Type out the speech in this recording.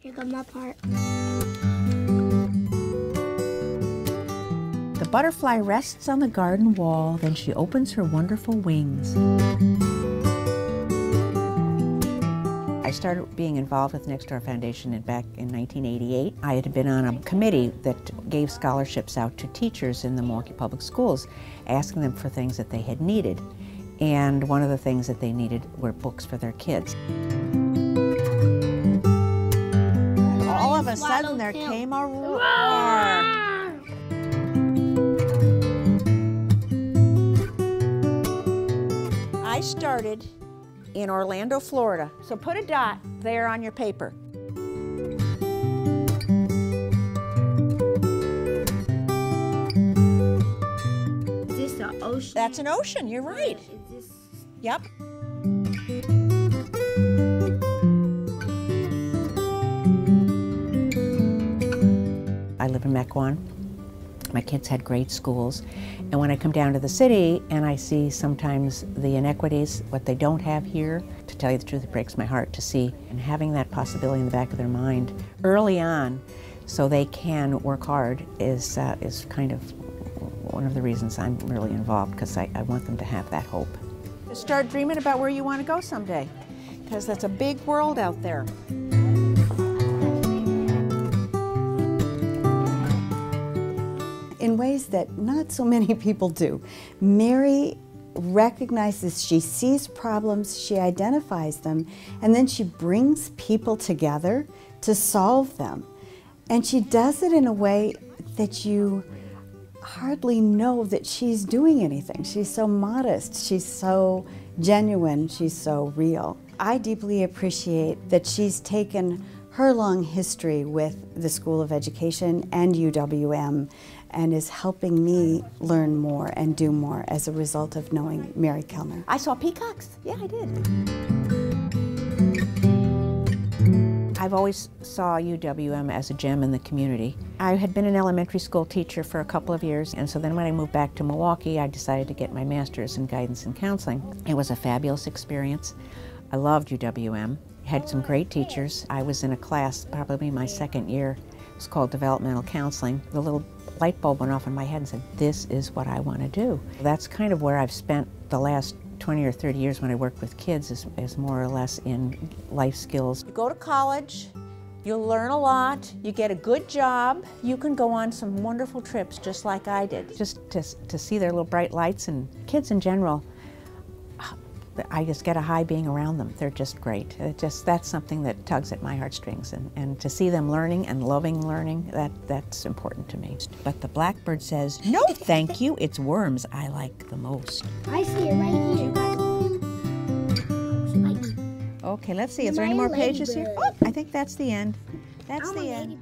Here comes my part. The butterfly rests on the garden wall, then she opens her wonderful wings. I started being involved with Next Door Foundation back in 1988. I had been on a committee that gave scholarships out to teachers in the Milwaukee Public Schools, asking them for things that they had needed. And one of the things that they needed were books for their kids. All of a sudden there came a roar. I started in Orlando, Florida. So put a dot there on your paper. Is this an ocean? That's an ocean, you're right. Is this... Yep. I live in Mequon. My kids had great schools. And when I come down to the city and I see sometimes the inequities, what they don't have here, to tell you the truth, it breaks my heart to see. And having that possibility in the back of their mind early on so they can work hard is kind of one of the reasons I'm really involved, because I want them to have that hope. Start dreaming about where you want to go someday, because that's a big world out there. In ways that not so many people do. Mary recognizes, she sees problems, she identifies them, and then she brings people together to solve them. And she does it in a way that you hardly know that she's doing anything. She's so modest, she's so genuine, she's so real. I deeply appreciate that she's taken her long history with the School of Education and UWM and is helping me learn more and do more as a result of knowing Mary Kellner. I saw peacocks. Yeah, I did. I've always saw UWM as a gem in the community. I had been an elementary school teacher for a couple of years, and so then when I moved back to Milwaukee, I decided to get my master's in guidance and counseling. It was a fabulous experience. I loved UWM. Had some great teachers. I was in a class, probably my second year. It was called developmental counseling. The little light bulb went off in my head and said, this is what I want to do. That's kind of where I've spent the last 20 or 30 years when I worked with kids, is more or less in life skills. You go to college, you'll learn a lot, you get a good job, you can go on some wonderful trips just like I did. Just to see their little bright lights, and kids in general, I just get a high being around them. They're just great. That's something that tugs at my heartstrings, and to see them learning and loving learning, that's important to me. But the blackbird says, no thank you, it's worms I like the most. I see it right here. Okay, let's see, is there any more pages here? Oh, I think that's the end. That's the end.